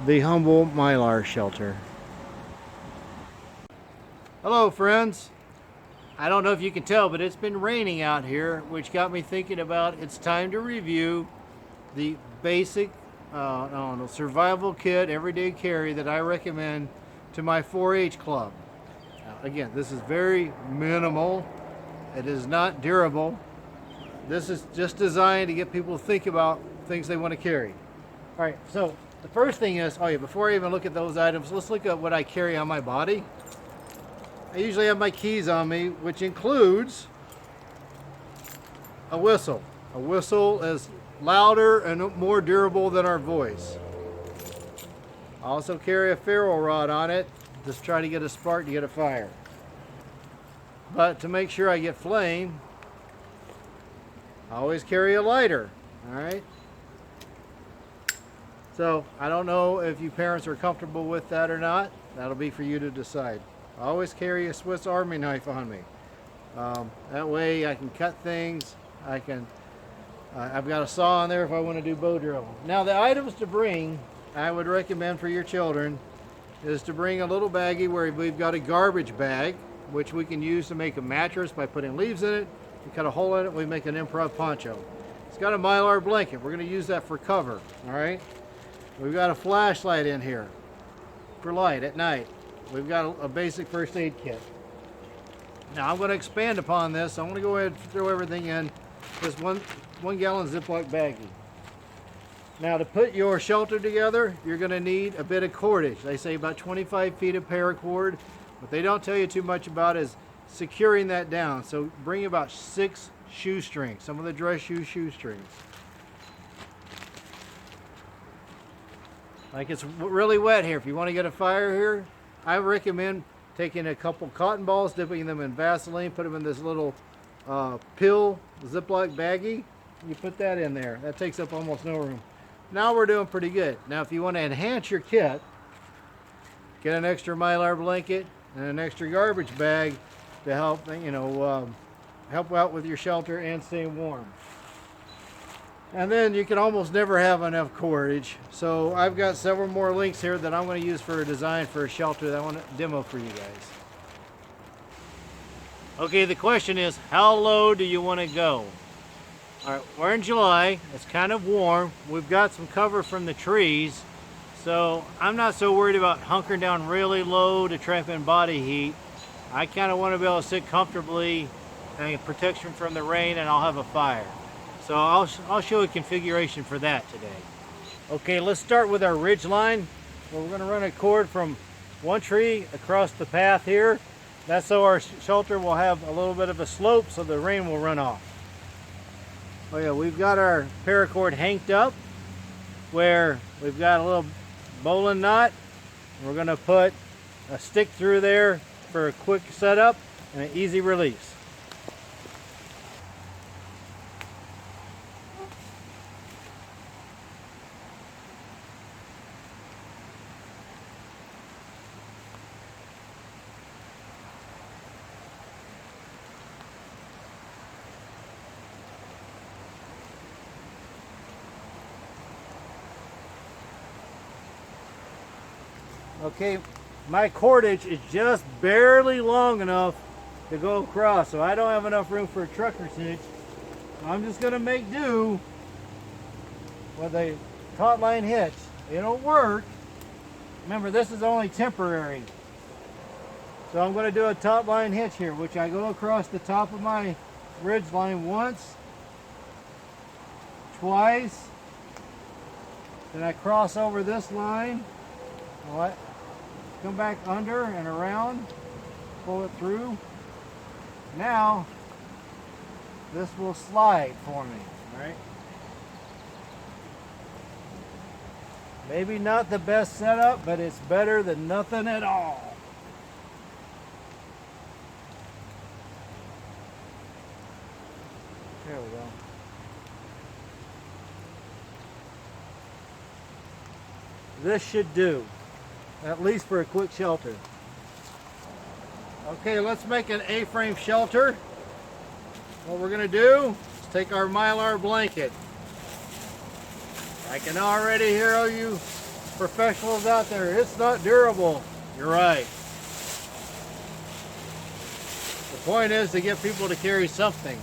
the humble Mylar shelter. Hello friends. I don't know if you can tell, but it's been raining out here, which got me thinking about it's time to review the basic survival kit, everyday carry that I recommend to my 4-H club. Now, again, this is very minimal. It is not durable. This is just designed to get people to think about things they want to carry. All right, so the first thing is, before I even look at those items, let's look at what I carry on my body. I usually have my keys on me, which includes a whistle. A whistle is louder and more durable than our voice. I also carry a ferro rod on it, just try to get a spark to get a fire. But to make sure I get flame, I always carry a lighter, all right? So I don't know if you parents are comfortable with that or not. That'll be for you to decide. I always carry a Swiss Army knife on me. That way I can cut things. I've got a saw on there if I want to do bow drill. Now the items to bring, I would recommend for your children, is to bring a little baggie where we've got a garbage bag, which we can use to make a mattress by putting leaves in it. We cut a hole in it, we make an improv poncho. It's got a Mylar blanket. We're going to use that for cover, all right? We've got a flashlight in here for light at night. We've got a basic first aid kit. Now I'm going to expand upon this. I'm going to go ahead and throw everything in this one gallon Ziploc baggie. Now to put your shelter together, you're going to need a bit of cordage. They say about 25 feet of paracord. What they don't tell you too much about is securing that down. So bring about 6 shoestrings, some of the dress shoe shoestrings. Like it's really wet here. If you want to get a fire here, I recommend taking a couple cotton balls, dipping them in Vaseline, put them in this little pill Ziploc baggie. You put that in there. That takes up almost no room. Now we're doing pretty good. Now if you want to enhance your kit, get an extra Mylar blanket and an extra garbage bag to help, help out with your shelter and staying warm. And then you can almost never have enough cordage. So I've got several more links here that I'm going to use for a design for a shelter that I want to demo for you guys. Okay, the question is, how low do you want to go? All right, we're in July. It's kind of warm. We've got some cover from the trees. So I'm not so worried about hunkering down really low to trap in body heat. I kind of want to be able to sit comfortably and protection from the rain, and I'll have a fire. So I'll show a configuration for that today. Okay, let's start with our ridge line. Well, we're going to run a cord from one tree across the path here. That's so our shelter will have a little bit of a slope so the rain will run off. Oh yeah, we've got our paracord hanked up where we've got a little bowline knot. We're going to put a stick through there for a quick setup and an easy release. Okay, my cordage is just barely long enough to go across, so I don't have enough room for a trucker hitch. I'm just going to make do with a taut line hitch. It'll work. Remember, this is only temporary. So I'm going to do a taut line hitch here, which I go across the top of my ridge line once, twice, then I cross over this line. Come back under and around, pull it through. Now, this will slide for me, all right? Maybe not the best setup, but it's better than nothing at all. There we go. This should do, at least for a quick shelter. Okay, let's make an A-frame shelter. What we're gonna do is take our Mylar blanket. I can already hear you professionals out there, it's not durable. You're right. The point is to get people to carry something.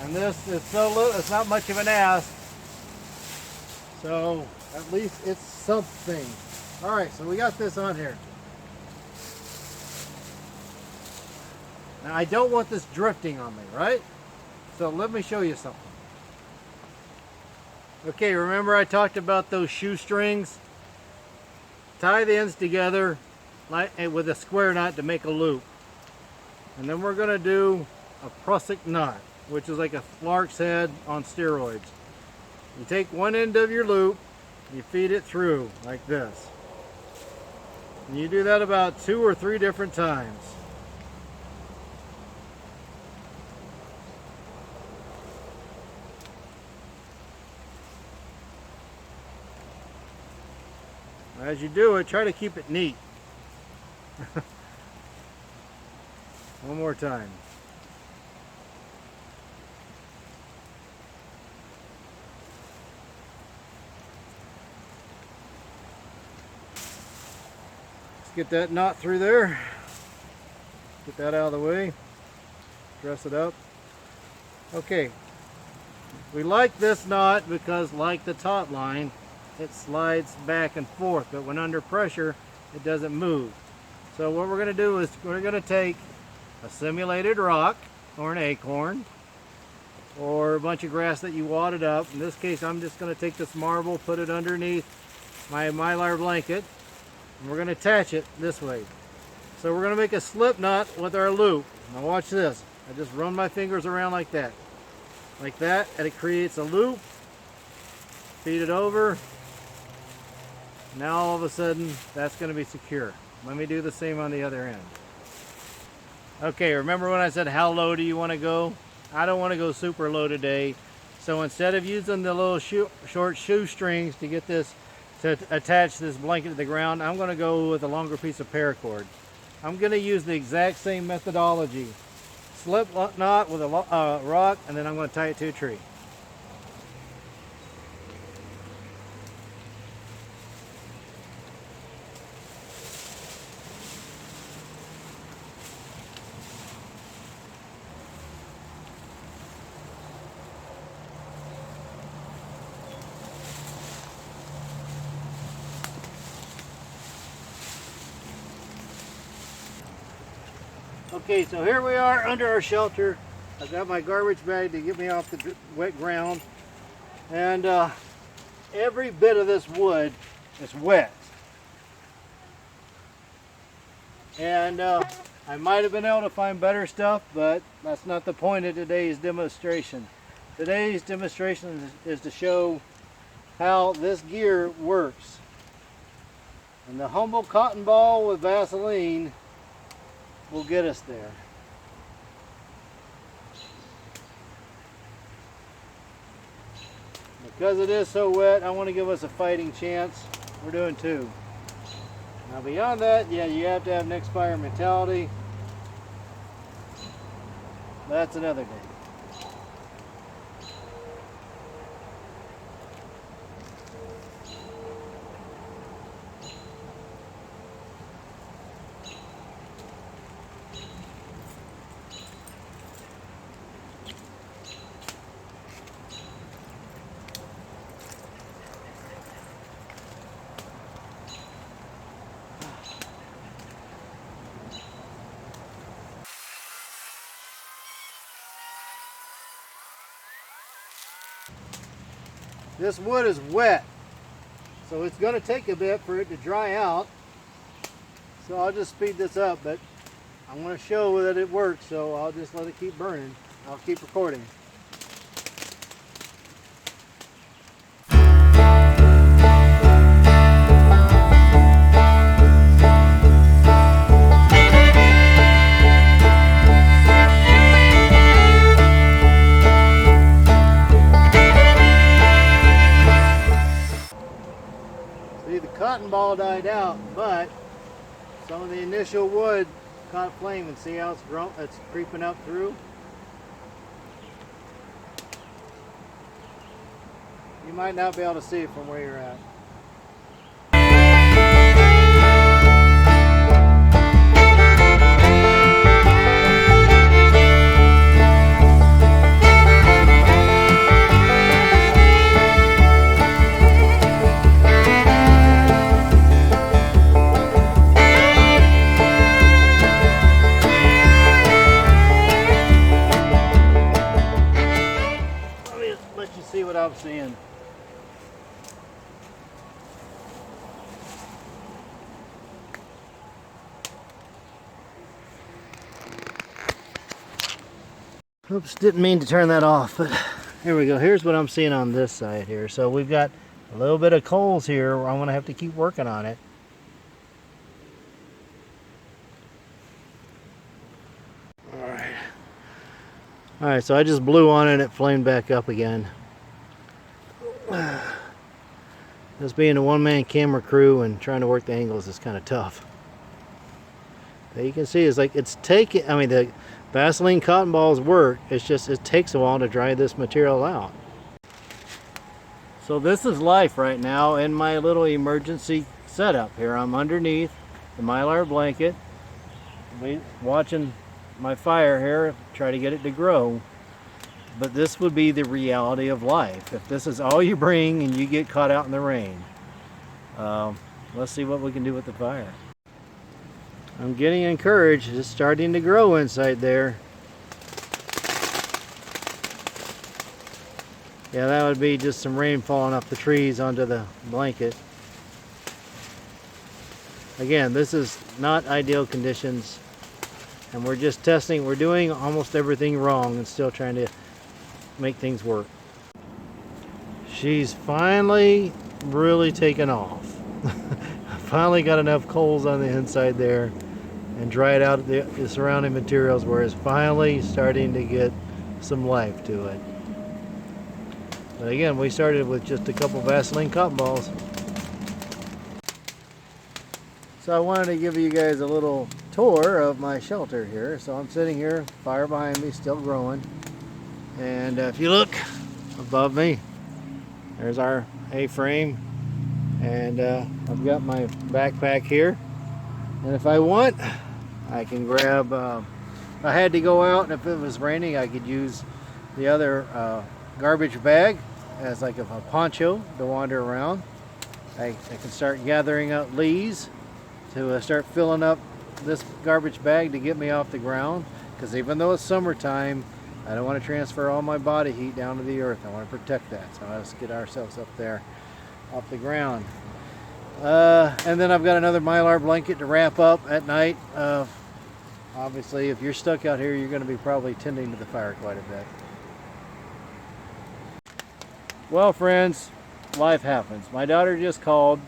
And this is so little, it's not much of an ask. So at least it's something. All right, so we got this on here. Now I don't want this drifting on me, right? So let me show you something. Okay, remember I talked about those shoestrings? Tie the ends together with a square knot to make a loop. And then we're gonna do a prusik knot, which is like a lark's head on steroids. You take one end of your loop, you feed it through like this. And you do that about 2 or 3 different times. As you do it, try to keep it neat. One more time. Let's get that knot through there. Get that out of the way. Dress it up. Okay. We like this knot because, like the taut line, it slides back and forth, but when under pressure, it doesn't move. So what we're going to do is we're going to take a simulated rock or an acorn or a bunch of grass that you wadded up. In this case, I'm just going to take this marble, put it underneath my Mylar blanket, and we're going to attach it this way. So we're going to make a slip knot with our loop. Now watch this. I just run my fingers around like that, and it creates a loop. Feed it over. Now all of a sudden, that's going to be secure. Let me do the same on the other end. Okay, remember when I said how low do you want to go? I don't want to go super low today. So instead of using the little short shoestrings to get this, to attach this blanket to the ground, I'm going to go with a longer piece of paracord. I'm going to use the exact same methodology. Slip knot with a rock, and then I'm going to tie it to a tree. Okay, so here we are under our shelter. I've got my garbage bag to get me off the wet ground. And every bit of this wood is wet. And I might have been able to find better stuff, but that's not the point of today's demonstration. Today's demonstration is to show how this gear works. And the humble cotton ball with Vaseline will get us there. Because it is so wet, I want to give us a fighting chance. We're doing 2. Now beyond that, yeah, you have to have next fire mentality. That's another day. This wood is wet, so it's going to take a bit for it to dry out. So I'll just speed this up, but I'm going to show that it works, so I'll just let it keep burning. I'll keep recording. Cotton ball died out, but some of the initial wood caught flame, and see how it's creeping up through. You might not be able to see it from where you're at. Oops, didn't mean to turn that off, but here we go. Here's what I'm seeing on this side here. So we've got a little bit of coals here where I'm going to have to keep working on it. Alright, so I just blew on it and it flamed back up again. This being a one-man camera crew and trying to work the angles is kind of tough. But you can see it's like it's taking, I mean, the Vaseline cotton balls work, it's just it takes a while to dry this material out. So this is life right now in my little emergency setup here. I'm underneath the Mylar blanket, watching my fire here, try to get it to grow. But this would be the reality of life if this is all you bring and you get caught out in the rain. Let's see what we can do with the fire. I'm getting encouraged. It's starting to grow inside there. Yeah, that would be just some rain falling off the trees onto the blanket. Again, this is not ideal conditions. And we're just testing, we're doing almost everything wrong and still trying to make things work. She's finally really taken off. I finally got enough coals on the inside there and dried out the surrounding materials where it's finally starting to get some life to it. But again, we started with just a couple Vaseline cotton balls. So I wanted to give you guys a little tour of my shelter here. So I'm sitting here, fire behind me, still growing. And if you look above me, there's our A-frame. And I've got my backpack here. And if I want, I can grab, if I had to go out and if it was raining, I could use the other garbage bag as like a poncho to wander around. I can start gathering up leaves to start filling up this garbage bag to get me off the ground, because even though it's summertime, I don't want to transfer all my body heat down to the earth. I want to protect that, so let's get ourselves up there off the ground. And then I've got another Mylar blanket to wrap up at night. Obviously if you're stuck out here, you're going to be probably tending to the fire quite a bit. Well friends, life happens. My daughter just called.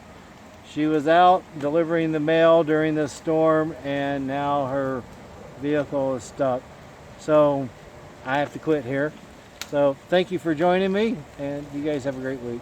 She was out delivering the mail during this storm and now her vehicle is stuck. So I have to quit here. So thank you for joining me and you guys have a great week.